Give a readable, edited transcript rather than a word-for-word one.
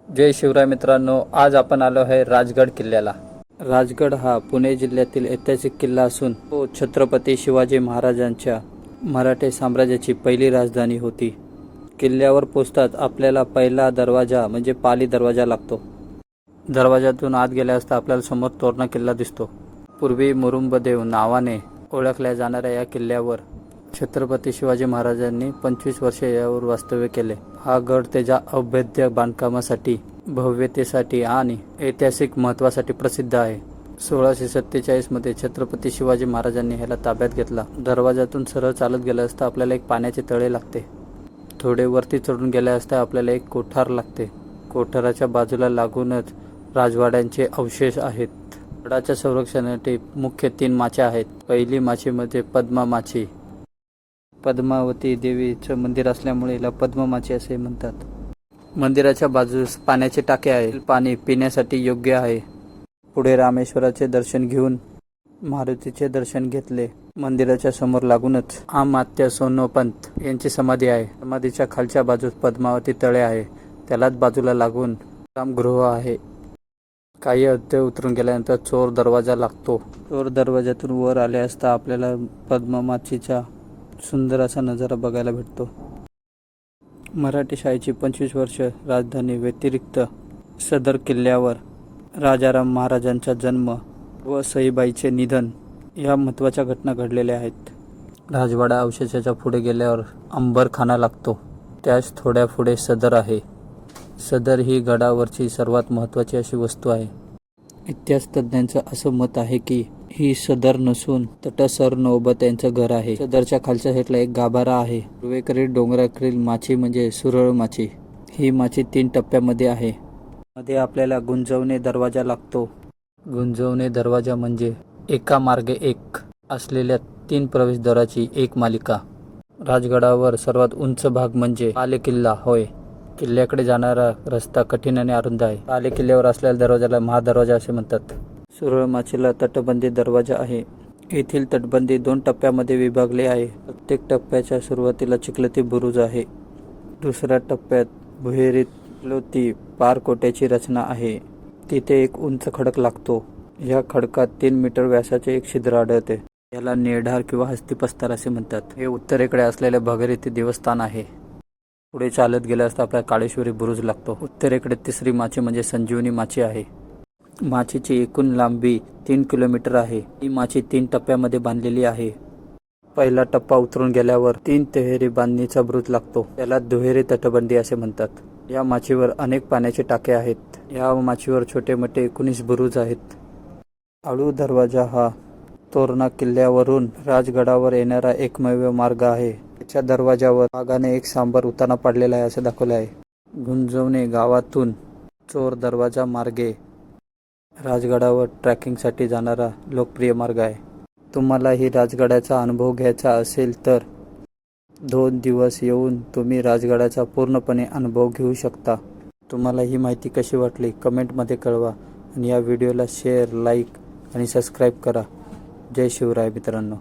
जय शिवराय मित्रांनो, आज आपण आलो आहे राजगड किल्ल्याला। राजगड हा पुणे जिल्ह्यातील ऐतिहासिक किल्ला असून तो छत्रपती शिवाजी महाराजांच्या मराठे साम्राज्याची पहिली राजधानी होती। किल्ल्यावर पोहोचताच आपल्याला पहिला दरवाजा म्हणजे पाली दरवाजा लागतो। दरवाजातून आत गेल्या असता आपल्याला समोर तोरणा किल्ला दिसतो। पूर्वी मुरुंबदेव नावाने ओळखल्या जाणाऱ्या या किल्ल्यावर छत्रपती शिवाजी महाराजांनी 25 वर्षे यावर वास्तव्य केले। हा गड त्याच्या अभेद्य बांधकामासाठी, भव्यतेसाठी आणि ऐतिहासिक महत्त्वासाठी प्रसिद्ध आहे। 1647 मध्ये छत्रपती शिवाजी महाराजांनी ह्याला ताब्यात घेतला। दरवाजातून सरळ चालत गेले असता आपल्याला एक पाण्याचे तळे लागते। थोडे वरती चढून गेले असता आपल्याला एक कोठार लागते। कोठाराच्या बाजूला लागूनच राजवाड्यांचे अवशेष आहेत। गडाच्या संरक्षणासाठी मुख्य 3 माच्या आहेत। पहिली माची म्हणजे पद्मा माची। पद्मावती देवीचं मंदिर असल्यामुळे याला पद्ममाची असे म्हणतात। मंदिराच्या बाजूस पाण्याचे टाके आहे। पाणी पिण्यासाठी योग्य आहे। पुढे रामेश्वराचे दर्शन घेऊन मारुतीचे दर्शन घेतले। मंदिराच्या समोर लागूनच अमात्य सोनोपंत यांची समाधी आहे। समाधीच्या खालच्या बाजूस पद्मावती तळे आहे। त्यालाच बाजूला लागून रामगृह आहे। काही अध्याय उतरून गेल्यानंतर चोर दरवाजा लागतो। चोर दरवाजातून वर आले असता आपल्याला पद्ममाचीचा सुंदर असा नजारा बघायला भेटतो। मराठी शाहीची 25 वर्ष राजधानी व्यतिरिक्त सदर किल्ल्यावर राजाराम महाराजांचा जन्म व सईबाईचे निधन या महत्त्वाच्या घटना घडलेल्या आहेत। राजवाडा अवशेषाच्या पुढे गेल्यावर अंबरखाना लागतो। त्यास थोड्या पुढे सदर आहे। सदर ही गडावरची सर्वात महत्त्वाची अशी वस्तू आहे। इतिहास तज्ञांचं असं मत आहे की ही सदर नसून तटसर नौबत यांचं घर आहे। सदरच्या खालच्या साईडला एक गाभारा आहे। पूर्वेकडील डोंगराकडील माची म्हणजे सुरळ माची। ही माची 3 टप्प्यामध्ये आहे। मध्ये आपल्याला गुंजवणे दरवाजा लागतो। गुंजवणे दरवाजा म्हणजे एका मार्गे एक असलेल्या 3 प्रवेशद्वाराची एक मालिका। राजगडावर सर्वात उंच भाग म्हणजे पाले किल्ला होय। किल्ल्याकडे जाणारा रस्ता कठीण आणि अरुंद आहे। पाले किल्ल्यावर असलेल्या दरवाजाला महादरवाजा असे म्हणतात। सुरळ माचीला तटबंदी दरवाजा आहे। येथील तटबंदी 2 टप्प्यामध्ये विभागले आहे। प्रत्येक टप्प्याच्या सुरुवातीला चिखलती बुरुज आहे। दुसऱ्या टप्प्यात भुहेरी पारकोट्याची रचना आहे। तिथे एक उंच खडक लागतो। या खडकात 3 मीटर व्यासाचे एक छिद्र आढळते। याला नेढार किंवा हस्तिपस्तर असे म्हणतात। हे उत्तरेकडे असलेले भगीरथी देवस्थान आहे। पुढे चालत गेले असता आपल्याला काळेश्वरी बुरुज लागतो। उत्तरेकडे 3री माची म्हणजे संजीवनी माची आहे। माचीची एकूण लांबी 3 किलोमीटर आहे। ही माची 3 टप्प्यामध्ये बांधलेली आहे। पहिला टप्पा उतरून गेल्यावर 3 तिहेरी बांधणीचा बुरुज लागतो। त्याला दुहेरी तटबंदी असे म्हणतात। या माचीवर अनेक पाण्याचे टाके आहेत। या माचीवर छोटे मोठे 19 बुरुज आहेत। आळू दरवाजा हा तोरणा किल्ल्यावरून राजगडावर येणारा एकमेव मार्ग आहे। त्याच्या दरवाजावर वाघाने एक सांबर उताना पाडलेला आहे असे दाखवले आहे। गुंजवणे गावातून चोर दरवाजा मार्गे राजगडावर ट्रॅकिंगसाठी जाणारा लोकप्रिय मार्ग आहे। तुम्हाला ही राजगडाचा अनुभव घ्यायचा असेल तर 2 दिवस येऊन तुम्ही राजगडाचा पूर्णपणे अनुभव घेऊ शकता। तुम्हाला ही माहिती कशी वाटली कमेंटमध्ये कळवा आणि या व्हिडिओला शेअर, लाईक आणि सबस्क्राईब करा। जय शिवराय मित्रांनो।